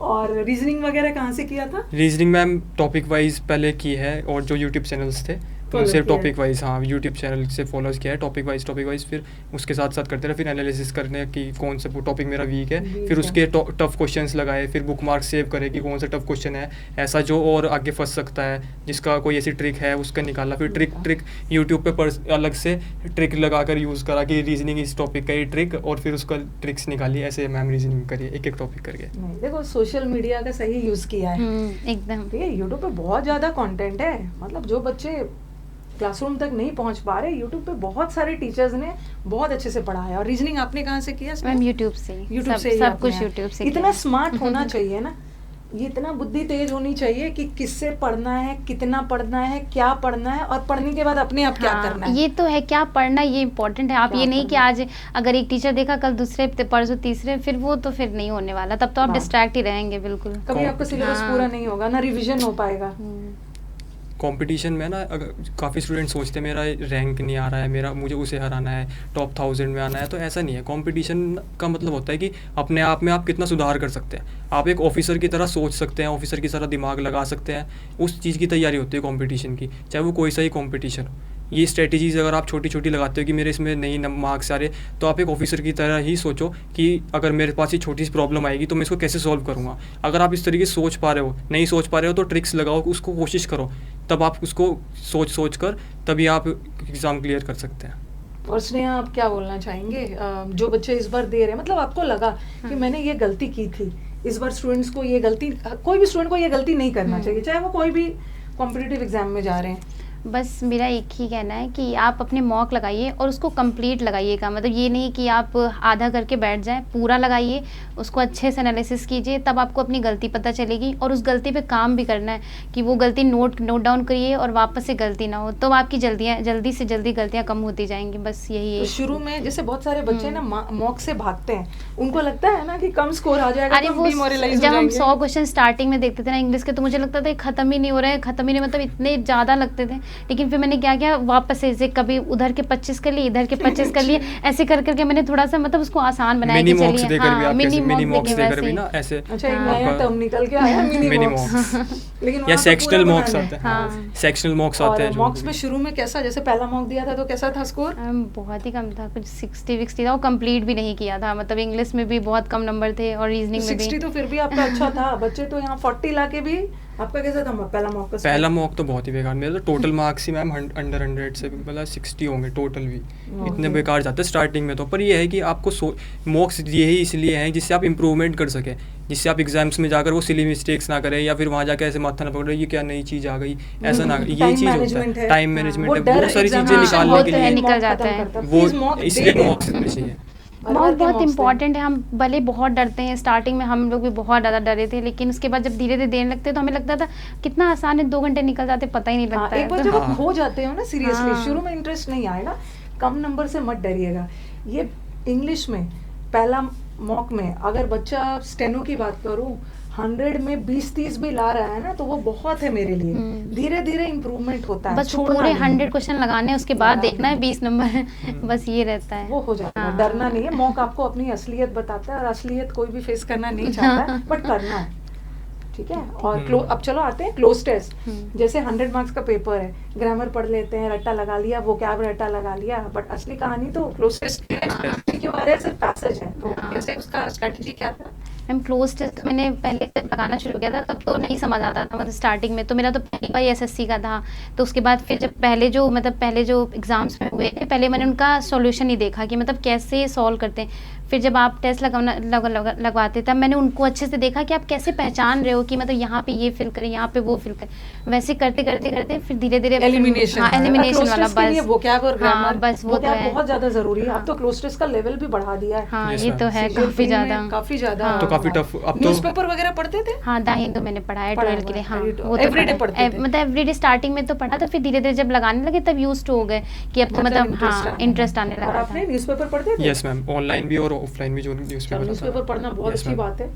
Speaker 1: और रीजनिंग वगैरह कहाँ से किया था?
Speaker 3: रीजनिंग मैम टॉपिक वाइज पहले की है, और जो यूट्यूब चैनल्स थे तो
Speaker 1: Follow
Speaker 3: सिर्फ
Speaker 1: किया है।
Speaker 3: टॉपिक वाइज, हाँ यूट्यूब चैनल से फॉलो किया है टॉपिक वाइज, फिर उसके साथ साथ करते रहे, फिर एनालिसिस करने की कौन सा टॉपिक मेरा वीक है,
Speaker 1: Weak
Speaker 3: फिर
Speaker 1: है।
Speaker 3: उसके टफ क्वेश्चंस लगाए, फिर बुक मार्क सेव करे कि कौन सा टफ क्वेश्चन है ऐसा जो और आगे फंस सकता है, जिसका कोई ऐसी ट्रिक है उसका निकाला, फिर ट्रिक यूट्यूब पे अलग से ट्रिक लगा कर यूज़ करा कि रीजनिंग इस टॉपिक का ये ट्रिक, और फिर उसका ट्रिक्स निकाली, ऐसे मैम रीजनिंग करिए एक एक टॉपिक करके।
Speaker 1: नहीं, देखो सोशल मीडिया का सही यूज किया है।
Speaker 2: एकदम।
Speaker 1: ठीक है, यूट्यूब पे बहुत ज़्यादा कंटेंट है, मतलब जो बच्चे क्लासरूम तक नहीं पहुंच पा रहे, यूट्यूब पे बहुत सारे टीचर्स ने बहुत अच्छे से पढ़ाया। और रीजनिंग आपने कहाँ से किया?
Speaker 2: मैम यूट्यूब से,
Speaker 1: यूट्यूब से ही
Speaker 2: सब
Speaker 1: आपने
Speaker 2: कुछ
Speaker 1: आया।
Speaker 2: यूट्यूब से
Speaker 1: इतना
Speaker 2: किया।
Speaker 1: स्मार्ट होना चाहिए ना, ये इतना बुद्धि तेज होनी चाहिए कि किससे पढ़ना है, कितना पढ़ना है, क्या पढ़ना है, और पढ़ने के बाद अपने आप क्या
Speaker 2: हाँ,
Speaker 1: करना है।
Speaker 2: ये तो है, क्या पढ़ना ये इम्पोर्टेंट है। आप
Speaker 1: क्या
Speaker 2: ये नहीं कि
Speaker 1: पढ़ना
Speaker 2: आज अगर एक टीचर देखा कल दूसरे परसों तीसरे, फिर वो तो फिर नहीं होने वाला, तब तो आप
Speaker 1: हाँ।
Speaker 2: डिस्ट्रैक्ट ही रहेंगे बिल्कुल।
Speaker 1: कभी आपका सिलेबस
Speaker 2: हाँ।
Speaker 1: पूरा नहीं होगा, ना रिवीजन हो पाएगा।
Speaker 3: कंपटीशन में ना अगर काफ़ी स्टूडेंट सोचते हैं मेरा रैंक नहीं आ रहा है, मेरा मुझे उसे हराना है, टॉप 1000 में आना है, तो ऐसा नहीं है। कंपटीशन का मतलब होता है कि अपने आप में आप कितना सुधार कर सकते हैं, आप एक ऑफिसर की तरह सोच सकते हैं, ऑफिसर की तरह दिमाग लगा सकते हैं, उस चीज़ की तैयारी होती है कंपटीशन की, चाहे वो कोई सा ही कंपटीशन हो। ये स्ट्रेटजीज अगर आप छोटी छोटी लगाते हो कि मेरे इसमें नहीं मार्क्स आ रहे, तो आप एक ऑफिसर की तरह ही सोचो कि अगर मेरे पास ये छोटी सी प्रॉब्लम आएगी तो मैं इसको कैसे सॉल्व करूँगा। अगर आप इस तरीके से सोच पा रहे हो, नहीं सोच पा रहे हो, तो ट्रिक्स लगाओ, उसको कोशिश करो, तब आप उसको सोच कर तभी आप एग्ज़ाम क्लियर कर सकते हैं।
Speaker 1: और स्नेहा आप क्या बोलना चाहेंगे? जो बच्चे इस बार दे रहे हैं, मतलब आपको लगा कि मैंने ये गलती की थी, इस बार स्टूडेंट्स को ये गलती, कोई भी स्टूडेंट को ये गलती नहीं करना चाहिए, चाहे वो कोई भी कॉम्पिटिटिव एग्जाम में जा रहे हैं।
Speaker 2: बस मेरा एक ही कहना है कि आप अपने मॉक लगाइए और उसको कंप्लीट लगाइएगा। मतलब ये नहीं कि आप आधा करके बैठ जाएं, पूरा लगाइए, उसको अच्छे से एनालिसिस कीजिए, तब आपको अपनी गलती पता चलेगी। और उस गलती पे काम भी करना है कि वो गलती नोट डाउन करिए और वापस से गलती ना हो, तो आपकी जल्दी से जल्दी गलतियाँ कम होती जाएंगी। बस यही
Speaker 1: तो
Speaker 2: है।
Speaker 1: शुरू में जैसे बहुत सारे बच्चे ना मॉक से भागते हैं, उनको लगता है ना कि कम स्कोर आ जाएगा
Speaker 2: अरे
Speaker 1: तो हम
Speaker 2: वो
Speaker 1: डिमोरलाइज हो
Speaker 2: जब हम
Speaker 1: जाएंगे।
Speaker 2: 100 क्वेश्चन स्टार्टिंग में देखते थे ना इंग्लिश के, तो मुझे लगता था खत्म ही नहीं हो रहा है, खत्म ही नहीं, मतलब इतने ज़्यादा लगते थे। लेकिन फिर मैंने क्या किया, वापस से कभी उधर के 25 कर लिए, इधर के 25 कर लिए, ऐसे कर करके मैंने थोड़ा सा मतलब उसको आसान बनाया
Speaker 3: मिनी
Speaker 2: कि
Speaker 3: मॉक्स
Speaker 2: चलिए
Speaker 3: देकर भी आप
Speaker 2: मिनी
Speaker 3: मिनी मॉक्स देकर भी
Speaker 2: वैसे।
Speaker 3: ना ऐसे
Speaker 1: अच्छा, एक
Speaker 2: हाँ।
Speaker 1: नया टर्म निकल के आया, मिनी मॉक्स। लेकिन
Speaker 3: या
Speaker 1: वहाँ पे
Speaker 3: सेक्शनल
Speaker 1: पूरा
Speaker 3: मॉक्स
Speaker 1: बनाना
Speaker 3: आते
Speaker 1: है।
Speaker 3: हैं,
Speaker 2: हाँ।
Speaker 3: सेक्शनल मॉक्स आते हैं
Speaker 1: और
Speaker 3: जो
Speaker 1: मॉक्स में शुरू में कैसा, जैसे पहला मॉक दिया था तो कैसा था स्कोर?
Speaker 2: बहुत ही कम था, कुछ 60 था, वो कंप्लीट भी नहीं किया था। मतलब इंग्लिश में भी बहुत कम नंबर थे और रीजनिंग में भी।
Speaker 1: 60 तो फिर भी आपका अच्छा था, बच्चे तो यहाँ 40 लाके भी। आपका कैसा था पहला मॉक का score?
Speaker 3: पहला मॉक तो बहुत ही बेकार, मेरा तो टोटल मार्क्स ही मैम अंडर 100 से मतलब 60 होंगे टोटल भी, इतने
Speaker 1: Okay.
Speaker 3: बेकार जाते हैं स्टार्टिंग में तो। पर ये है कि आपको मॉक्स यही इसलिए हैं जिससे आप इम्प्रूवमेंट कर सकें, जिससे आप एग्जाम्स में जाकर वो सिली मिस्टेक्स ना करें, या फिर वहाँ जाकर ऐसे माथा ना पकड़े ये क्या नई चीज़ आ गई, ऐसा ना, ये
Speaker 1: Time
Speaker 3: चीज़ होता
Speaker 1: management
Speaker 3: है,
Speaker 1: है।
Speaker 3: टाइम
Speaker 1: हाँ,
Speaker 3: मैनेजमेंट
Speaker 1: वो
Speaker 3: है,
Speaker 1: डर
Speaker 3: बहुत सारी
Speaker 1: exam
Speaker 3: चीज़ें
Speaker 1: में
Speaker 3: निकालने
Speaker 2: बहुत
Speaker 3: के
Speaker 2: है,
Speaker 3: लिए
Speaker 2: निकल
Speaker 1: मॉक
Speaker 2: जाता
Speaker 1: खत्म
Speaker 2: है।
Speaker 1: करता।
Speaker 3: वो
Speaker 1: Please मॉक
Speaker 3: इसलिए
Speaker 1: दें।
Speaker 3: मॉक्स होने चाहिए।
Speaker 2: बहुत बहुत
Speaker 1: मॉक्स दें।
Speaker 2: इंपॉर्टेंट है। हम भले बहुत डरते हैं, स्टार्टिंग में हम लोग भी बहुत ज़्यादा डरे थे, लेकिन उसके बाद जब धीरे धीरे देने लगते तो हमें लगता था कितना आसान है, 2 घंटे निकल जाते पता ही नहीं
Speaker 1: हाँ,
Speaker 2: लगता
Speaker 1: एक बार
Speaker 2: है।
Speaker 1: जब
Speaker 3: हाँ।
Speaker 1: आप हो जाते हो ना सीरियसली,
Speaker 2: हाँ।
Speaker 1: शुरू में इंटरेस्ट नहीं आएगा, कम नंबर से मत डरिएगा। ये इंग्लिश में पहला मॉक में अगर बच्चा स्टेनो की बात करूं 100 में 20-30 भी ला रहा है ना, तो वो बहुत है मेरे लिए। धीरे धीरे इम्प्रूवमेंट होता है,
Speaker 2: बस
Speaker 1: छोड़ना
Speaker 2: पूरे
Speaker 1: नहीं।
Speaker 2: 100 क्वेश्चन लगाने, उसके बाद
Speaker 1: लगाने।
Speaker 2: देखना है 20 नंबर बस ये रहता है।
Speaker 1: वो हो जाता है,
Speaker 2: हाँ।
Speaker 1: डरना नहीं है। मॉक आपको अपनी असलियत बताता है, और असलियत कोई भी फेस करना नहीं चाहता है, बट करना है, ठीक है। और अब चलो आते हैं क्लोज टेस्ट। जैसे 100 मार्क्स का पेपर है, ग्रामर पढ़ लेते हैं, रट्टा लगा लिया, वोकैब रट्टा लगा लिया, बट असली कहानी तो क्लोज टेस्ट के बारे में सिर्फ पैसेज है। तो कैसे उसका स्ट्रेटजी क्या था?
Speaker 2: मैम क्लोज टेस्ट मैंने पहले जब लगाना शुरू किया था तब तो नहीं समझ आता था, मतलब स्टार्टिंग में तो मेरा तो पहली बार एसएससी का था। तो उसके बाद फिर जब पहले जो एग्जाम्स में हुए थे, पहले मैंने उनका सॉल्यूशन ही देखा कि मतलब कैसे सॉल्व करते हैं। फिर जब आप टेस्ट लगवाते तब मैंने उनको अच्छे से देखा कि आप कैसे पहचान रहे हो कि मतलब यहाँ पे ये फिल करें, यहाँ पे वो फिल करें। वैसे करते करते करते फिर धीरे धीरे
Speaker 1: एलिमिनेशन,
Speaker 2: हाँ एलिमिनेशन वाला बस
Speaker 1: वोकैब और ग्रामर,
Speaker 2: हाँ, बस वो तो है
Speaker 1: बहुत ज्यादा जरूरी है। अब तो क्लोज टेस्ट का लेवल भी बढ़ा दिया है।
Speaker 2: हाँ
Speaker 3: Yes,
Speaker 2: ये तो
Speaker 3: ma'am.
Speaker 2: है काफी ज्यादा।
Speaker 3: तो काफी टफ। अब तो
Speaker 1: न्यूज़पेपर वगैरह पढ़ते थे?
Speaker 2: हाँ दाई तो मैंने पढ़ा है 12 के लिए। हाँ वो तो
Speaker 1: एवरीडे पढ़ते थे?
Speaker 2: मतलब एवरीडे स्टार्टिंग में तो पढ़ा था, फिर धीरे धीरे जब लगाने लगे तब यूज्ड हो गए कि अब तो मतलब हाँ इंटरेस्ट आने
Speaker 1: और
Speaker 2: लगा
Speaker 1: आपने
Speaker 2: था।
Speaker 1: न्यूज़पेपर पढ़ते थे?
Speaker 3: यस मैम, ऑनलाइन भी और ऑफलाइन भी जो
Speaker 1: न्यूज़पेपर पढ़ना बहुत अच्छी बात है।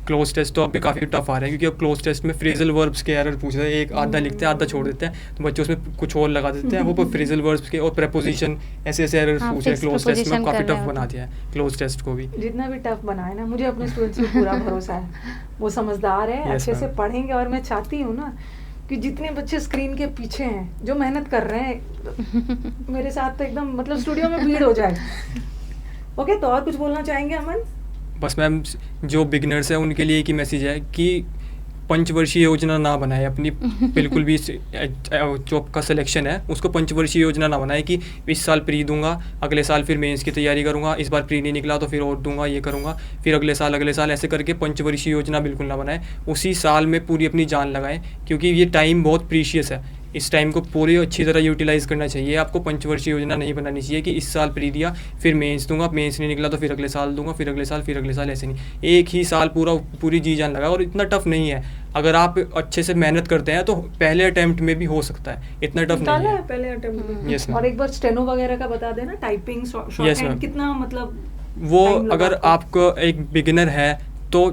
Speaker 3: क्लोज टेस्ट तो अभी काफ़ी टफ आ रहे हैं, क्योंकि अब क्लोज टेस्ट में फ्रेजल वर्ब्स के एरर पूछ रहे हैं, एक आधा लिखते हैं आधा छोड़ देते हैं, तो बच्चे उसमें कुछ और लगा देते हैं, वो फ्रेजल वर्ब्स के और प्रेपोजिशन ऐसे ऐसे एरर
Speaker 2: हाँ,
Speaker 3: पूछ रहे हैं।
Speaker 2: fixed
Speaker 3: क्लोज टेस्ट में
Speaker 2: preposition
Speaker 3: काफ़ी
Speaker 2: कर रहे
Speaker 3: टफ
Speaker 2: हो
Speaker 3: बना दिया है क्लोज टेस्ट को भी।
Speaker 1: जितना भी टफ बना है ना, मुझे अपने स्टूडेंट्स पे पूरा भरोसा है, वो समझदार है,
Speaker 3: Yes,
Speaker 1: अच्छे से
Speaker 3: ma'am.
Speaker 1: पढ़ेंगे। और मैं चाहती हूँ ना कि जितने बच्चे स्क्रीन के पीछे हैं जो मेहनत कर रहे हैं मेरे साथ, तो एकदम मतलब स्टूडियो में भीड़ हो जाए। ओके, तो और कुछ बोलना चाहेंगे अमन?
Speaker 3: बस मैम, जो बिगनर्स हैं उनके लिए एक ही मैसेज है कि पंचवर्षीय योजना ना बनाए अपनी, बिल्कुल भी जो आपका सिलेक्शन है उसको पंचवर्षीय योजना ना बनाए कि इस साल प्री दूंगा, अगले साल फिर मेंस की तैयारी करूंगा, इस बार प्री नहीं निकला तो फिर और दूंगा, ये करूंगा, फिर अगले साल ऐसे करके पंचवर्षीय योजना बिल्कुल ना बनाए। उसी साल में पूरी अपनी जान लगाएं, क्योंकि ये टाइम बहुत प्रीशियस है, इस टाइम को पूरी अच्छी तरह यूटिलाइज़ करना चाहिए। आपको पंचवर्षीय योजना नहीं बनानी चाहिए कि इस साल प्री दिया फिर मेंस दूंगा, मेंस नहीं निकला तो फिर अगले साल दूंगा, फिर अगले साल, ऐसे नहीं। एक ही साल पूरी जी जान लगा, और इतना टफ नहीं है। अगर आप अच्छे से मेहनत करते हैं तो पहले अटेम्प्ट में भी हो सकता है, इतना टफ नहीं है।
Speaker 1: पहले अटेम्प्ट में।
Speaker 3: Yes, ma'am.
Speaker 1: और एक बार स्टेनो वगैरह का बता देना, टाइपिंग,
Speaker 3: Yes,
Speaker 1: शॉर्टहैंड
Speaker 3: ma'am.
Speaker 1: कितना मतलब
Speaker 3: वो
Speaker 1: time लगा
Speaker 3: अगर
Speaker 1: आपको?
Speaker 3: आपको एक बिगिनर है तो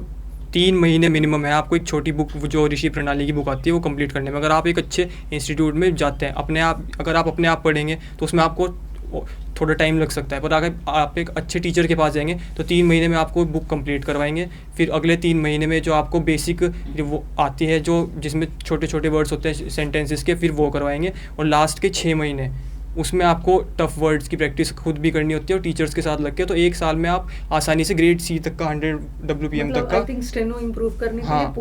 Speaker 3: 3 महीने मिनिमम है आपको एक छोटी बुक जो ऋषि प्रणाली की बुक आती है वो कंप्लीट करने में। अगर आप एक अच्छे इंस्टीट्यूट में जाते हैं अगर आप अपने आप पढ़ेंगे तो उसमें आपको थोड़ा टाइम लग सकता है, पर अगर आप एक अच्छे टीचर के पास जाएंगे तो 3 महीने में आपको बुक कंप्लीट करवाएंगे। फिर अगले 3 महीने में जो आपको बेसिक वो आती है, जो जिसमें छोटे छोटे वर्ड्स होते हैं सेंटेंसेस के, फिर वो करवाएंगे। और लास्ट के 6 महीने उसमें आपको टफ वर्ड्स की प्रैक्टिस खुद भी करनी होती है और टीचर्स के साथ लग के, तो 1 साल में आप आसानी से ग्रेड सी तक का 100 WPM तक का,
Speaker 1: आई थिंक स्टेनो इंप्रूव करने के
Speaker 3: हाँ,
Speaker 1: लिए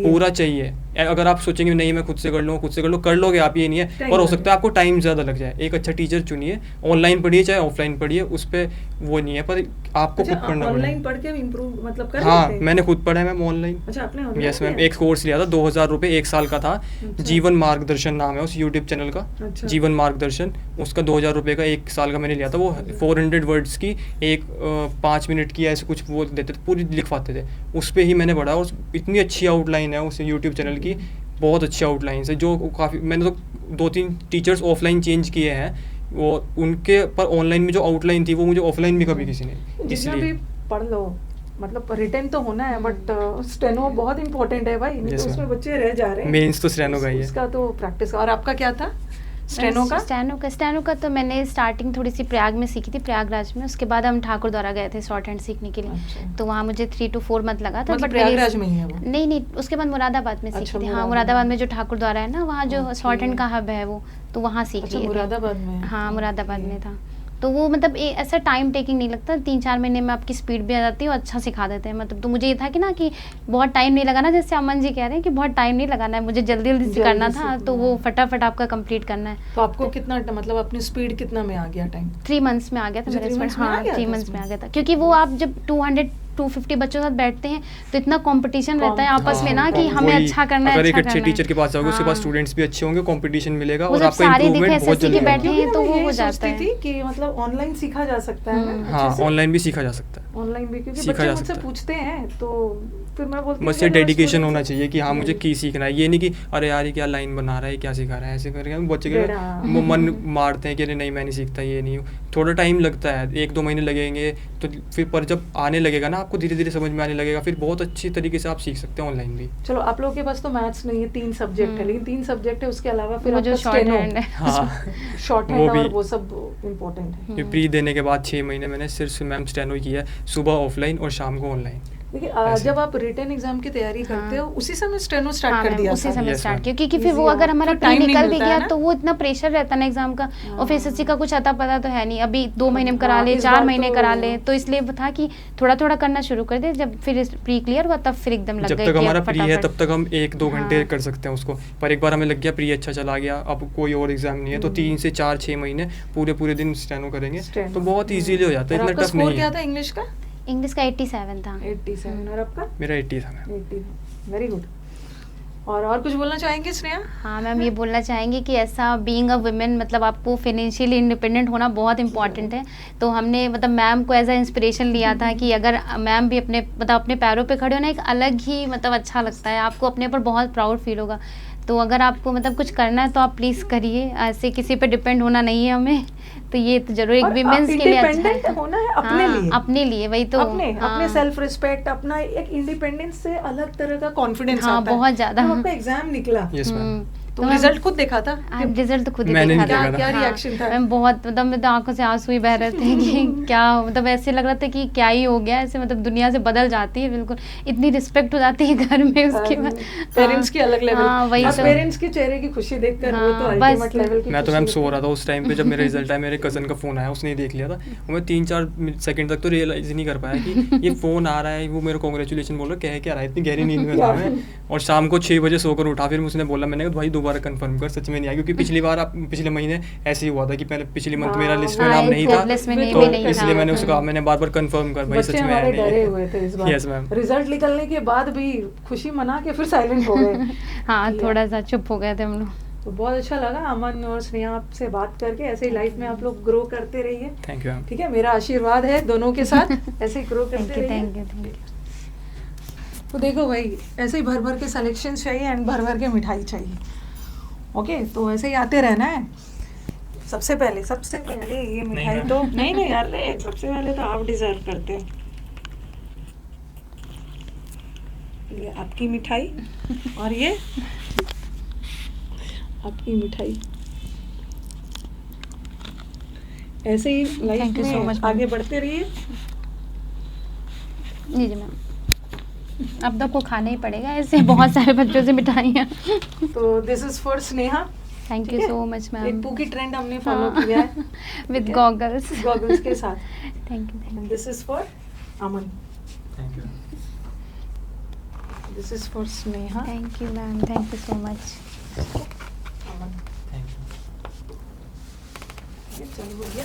Speaker 1: पूरा चाहिए।
Speaker 3: अगर आप सोचेंगे नहीं मैं खुद से कर लो, कर लोगे आप, ये नहीं है। और हो सकता है आपको टाइम ज़्यादा लग जाए। एक अच्छा टीचर चुनिए, ऑनलाइन पढ़िए चाहे ऑफलाइन पढ़िए, उस पर वो नहीं है, पर आपको खुद पढ़ना
Speaker 1: ऑनलाइन पढ़ के इंप्रूव मतलब कर
Speaker 3: हाँ,
Speaker 1: लेते हैं?
Speaker 3: मैंने खुद पढ़ा है मैम ऑनलाइन।
Speaker 1: अच्छा, आपने ऑनलाइन?
Speaker 3: यस मैम, एक कोर्स लिया था 2000 रुपये 1 साल का था।
Speaker 1: अच्छा।
Speaker 3: जीवन मार्गदर्शन नाम है उस यूट्यूब चैनल का।
Speaker 1: अच्छा।
Speaker 3: जीवन मार्गदर्शन, उसका 2000 रुपये का 1 साल का मैंने लिया था। वो 400 वर्ड्स की एक 5 मिनट की ऐसे कुछ वो देते थे, पूरी लिखवाते थे। उस पर ही मैंने पढ़ा, और इतनी अच्छी आउटलाइन है उस यूट्यूब चैनल की, बहुत अच्छी आउटलाइन है। जो काफ़ी मैंने तो 2-3 टीचर्स ऑफलाइन चेंज किए हैं, वो उनके पर ऑनलाइन में जो आउटलाइन थी वो मुझे ऑफलाइन भी कभी किसी ने,
Speaker 1: जितना भी पढ़ लो, मतलब रिटन तो होना है, बट स्टेनो बहुत इंपॉर्टेंट है भाई, नहीं तो उसमें बच्चे रह जा रहे हैं।
Speaker 3: मेंस तो स्टेनो का ही है।
Speaker 1: उसका तो प्रैक्टिस। और आपका क्या था
Speaker 2: स्टेनो का तो मैंने स्टार्टिंग थोड़ी सी प्रयाग में सीखी थी, प्रयागराज में। उसके बाद हम ठाकुर द्वारा गए थे शॉर्ट हैंड सीखने के लिए।
Speaker 1: अच्छा।
Speaker 2: तो वहाँ मुझे 3 to 4 मंथ लगा था।
Speaker 1: मतलब
Speaker 2: बट
Speaker 1: प्रयागराज में ही है वो?
Speaker 2: नहीं, उसके बाद मुरादाबाद में सीखी थी। हाँ, मुरादाबाद में जो ठाकुर द्वारा है ना, वहाँ जो शॉर्ट हैंड का हब है वो, तो वहाँ सीख
Speaker 1: अच्छा,
Speaker 2: लिए थे।
Speaker 1: मुरादाबाद में?
Speaker 2: हाँ, मुरादाबाद में था। तो वो मतलब ऐसा टाइम टेकिंग नहीं लगता, 3-4 महीने में आपकी स्पीड भी आ जाती है और अच्छा सिखा देते हैं। मतलब तो मुझे ये था कि ना कि बहुत टाइम नहीं लगाना, जैसे अमन जी कह रहे हैं कि बहुत टाइम नहीं लगाना है, मुझे जल्दी जल्दी से करना था, तो वो फटाफट आपका कंप्लीट करना है।
Speaker 1: तो आपको कितना मतलब अपनी स्पीड कितना में आ गया टाइम?
Speaker 2: 3 months में आ गया था मेरा स्पीड। हाँ, 3 months में आ गया था, क्योंकि वो आप जब 200-250 बच्चों के साथ बैठते हैं तो इतना कंपटीशन रहता है आपस में ना कि हमें अच्छा करना है।
Speaker 3: अगर एक अच्छे टीचर के पास जाओगे, उसके पास स्टूडेंट्स भी अच्छे होंगे, कंपटीशन मिलेगा और आपका
Speaker 2: सारे
Speaker 3: इंप्रूवमेंट बहुत जल्दी होगा।
Speaker 2: बैठे हैं तो वो हो जाता है
Speaker 1: थी कि मतलब ऑनलाइन सीखा जा सकता है ना?
Speaker 3: हाँ, ऑनलाइन भी सीखा जा सकता है।
Speaker 1: ऑनलाइन भी, क्योंकि
Speaker 3: सीखा
Speaker 1: बच्चे
Speaker 3: जा
Speaker 1: मुझसे
Speaker 3: सकता है।
Speaker 1: पूछते हैं तो फिर मैं बोलती हूँ
Speaker 3: बस ये डेडिकेशन होना चाहिए कि हाँ मुझे की सीखना है। ये नहीं कि अरे यार ये क्या लाइन बना रहा है, क्या सिखा रहा है, ऐसे करके बच्चे के मन मारते हैं कि अरे नहीं मैं नहीं सीखता, ये नहीं। थोड़ा टाइम लगता है, 1-2 महीने लगेंगे, तो फिर पर जब आने लगेगा ना आपको धीरे धीरे समझ में आने लगेगा, फिर बहुत अच्छी तरीके से आप सीख सकते हैं ऑनलाइन भी।
Speaker 1: चलो, आप लोगों के पास तो मैथ्स नहीं है, 3 सब्जेक्ट है, लेकिन 3 सब्जेक्ट है, उसके अलावा फिर
Speaker 2: जो शॉर्ट हैंड है,
Speaker 1: शॉर्ट हैंड और वो सब इम्पोर्टेंट है।
Speaker 3: ये प्री देने के बाद 6 महीने मैंने सिर्फ मैम स्टेनो किया है, सुबह ऑफलाइन और शाम को ऑनलाइन।
Speaker 1: देखिए, जब आप रिटन एग्जाम की तैयारी करते हो उसी समय स्टेनो स्टार्ट कर दिया
Speaker 2: उसी
Speaker 1: था?
Speaker 2: समय
Speaker 3: Yes,
Speaker 2: स्टार्ट
Speaker 3: ma'am.
Speaker 2: किया, क्योंकि फिर वो अगर हमारा
Speaker 1: तो
Speaker 2: प्री
Speaker 1: time नहीं
Speaker 2: निकल भी
Speaker 1: मिलता है
Speaker 2: गया
Speaker 1: ना?
Speaker 2: तो वो इतना प्रेशर रहता है ना एग्जाम का, और फिर एसएससी का कुछ अता पता तो है नहीं, अभी 2 महीने में करा ले,
Speaker 1: इस
Speaker 2: 4
Speaker 1: बार
Speaker 2: महीने
Speaker 1: तो-
Speaker 2: करा ले, तो इसलिए था कि थोड़ा थोड़ा करना शुरू कर दे। जब फिर प्री क्लियर हुआ तब फिर एकदम लग
Speaker 3: जब
Speaker 2: गए
Speaker 3: तक
Speaker 2: कि
Speaker 3: हमारा
Speaker 2: अब
Speaker 3: प्री है
Speaker 2: फटाफट।
Speaker 3: तब तक हम 1-2 घंटे
Speaker 2: हाँ।
Speaker 3: कर सकते हैं उसको, पर एक बार हमें लग गया प्री अच्छा चला गया, अब कोई और एग्जाम नहीं है, तो 3 से 4-6 महीने पूरे दिन स्टेनो करेंगे, तो बहुत इजीली हो जाता है, इतना टफ नहीं
Speaker 1: क्या था
Speaker 3: है।
Speaker 1: इंग्लिश का?
Speaker 2: इंग्लिश का 87 था।
Speaker 1: 87 और आपका?
Speaker 3: मेरा 80 था मैम।
Speaker 1: 80। Very good. और कुछ बोलना चाहेंगे स्नेहा?
Speaker 2: हाँ मैम, ये बोलना चाहेंगे कि ऐसा बीइंग अ वुमेन मतलब आपको फाइनेंशियली इंडिपेंडेंट होना बहुत इंपॉर्टेंट है। तो हमने मतलब मैम को एज अ इंस्पिरेशन लिया था कि अगर मैम भी अपने मतलब अपने पैरों पे खड़े हो ना, एक अलग ही मतलब अच्छा लगता है, आपको अपने पर बहुत प्राउड फील होगा। तो अगर आपको मतलब कुछ करना है तो आप प्लीज़ करिए, ऐसे किसी पे डिपेंड होना नहीं है हमें। तो ये तो जरूर एक
Speaker 1: और
Speaker 2: विमेंस के लिए अच्छा
Speaker 1: इंडिपेंडेंट
Speaker 2: है।
Speaker 1: होना है अपने
Speaker 2: हाँ,
Speaker 1: लिए।
Speaker 2: अपने लिए, वही तो
Speaker 1: अपने
Speaker 2: हाँ।
Speaker 1: सेल्फ रिस्पेक्ट, अपना एक इंडिपेंडेंस से अलग तरह का कॉन्फिडेंस
Speaker 2: हाँ,
Speaker 1: आता है।
Speaker 2: बहुत ज्यादा।
Speaker 1: जब आपका एग्जाम निकला
Speaker 3: यस मैम।
Speaker 1: तो रिजल्ट खुद देखा था?
Speaker 2: रिजल्ट तो खुद ही
Speaker 3: मैंने
Speaker 2: देखा
Speaker 3: नहीं
Speaker 2: था।
Speaker 3: देखा था।
Speaker 1: क्या
Speaker 2: हाँ,
Speaker 1: रिएक्शन था?
Speaker 2: मैम बहुत मतलब मेरे तो आंखों से आंसू ही बह रहे थे कि क्या मतलब ऐसे लग रहा था कि क्या ही हो गया, ऐसे मतलब दुनिया से बदल जाती है बिल्कुल, इतनी रिस्पेक्ट हो जाती है घर में उसके बाद।
Speaker 1: पेरेंट्स की अलग लेवल।
Speaker 2: हाँ, वही
Speaker 3: तो।
Speaker 1: पेरेंट्स के चेहरे की खुशी देखकर वो तो
Speaker 2: हाँ,
Speaker 1: अल्टीमेट
Speaker 2: बस।
Speaker 1: लेवल की
Speaker 3: मैं तो मैम
Speaker 1: खुशी
Speaker 3: सो
Speaker 1: होती
Speaker 3: रहा था उस टाइम पे जब मेरा रिजल्ट आया। मेरे कज़न का फ़ोन आया, उसने देख लिया था और मैं 3-4 सेकंड तक तो रियलाइज़ नहीं कर पाया कि ये फ़ोन आ रहा है, वो मेरे कॉन्ग्रेचुलेशन बोल रहा है, क्या रहा है, इतनी गहरी नींद में था मैं। और शाम को 6 बजे सोकर उठा, फिर उसने बोला, मैंने कहा भाई दोबारा कंफर्म कर, सच में नहीं आया, क्योंकि पिछली बार पिछले महीने ऐसे ही हुआ था कि पहले पिछले मंथ मेरा लिस्ट में
Speaker 2: हाँ,
Speaker 3: नाम नहीं था,
Speaker 2: लिस्ट में नहीं
Speaker 3: तो
Speaker 2: भी नहीं था।
Speaker 3: इसलिए मैंने उसको कहा, मैंने बार बार कंफर्म कर भाई सच
Speaker 1: बच्चे
Speaker 3: में आया
Speaker 1: हमारे
Speaker 3: नहीं
Speaker 1: डरे
Speaker 3: है।
Speaker 1: हुए थे इस बार।
Speaker 3: Yes ma'am.
Speaker 1: रिजल्ट निकलने के बाद भी खुशी मना के फिर साइलेंट हो गए।
Speaker 2: हाँ, थोड़ा सा चुप हो गए थे हम लोग।
Speaker 1: तो बहुत अच्छा लगा अमन और स्नेहा आपसे बात करके। ऐसे ही लाइफ में आप लोग ग्रो करते रहिए।
Speaker 3: Thank you ma'am.
Speaker 1: ठीक है, मेरा आशीर्वाद है दोनों के साथ, ऐसे ही ग्रो करते
Speaker 2: थैंक यू,
Speaker 1: रहिए।
Speaker 2: Thank you, thank you.
Speaker 1: तो देखो भाई, ऐसे ही भर भर के सिलेक्शन चाहिए एंड भर भर के मिठाई चाहिए। ओके, तो ऐसे ही आते रहना है। सबसे पहले ये मिठाई तो नहीं यार, सबसे पहले तो आप डिजर्व करते हो। ये आपकी मिठाई और ये आपकी मिठाई। ऐसे ही लाइफ
Speaker 2: Thank you so
Speaker 1: में
Speaker 2: much, ma'am.
Speaker 1: आगे बढ़ते रहिए।
Speaker 2: जी मैम, अब तो को खाना ही पड़ेगा, ऐसे बहुत सारे बच्चों से मिठाइयाँ।
Speaker 1: तो this is for Sneha.
Speaker 2: Thank you so much
Speaker 1: एक
Speaker 2: मैम।
Speaker 1: पूकी ट्रेंड हमने फॉलो किया है
Speaker 2: विद गॉगल्स।
Speaker 1: गॉगल्स के साथ।
Speaker 2: Thank you.
Speaker 1: This is for Aman.
Speaker 3: Thank you.
Speaker 1: This is for Sneha.
Speaker 2: Thank you ma'am, thank you so much.
Speaker 1: Aman.
Speaker 3: Thank you.
Speaker 1: चलो भैया।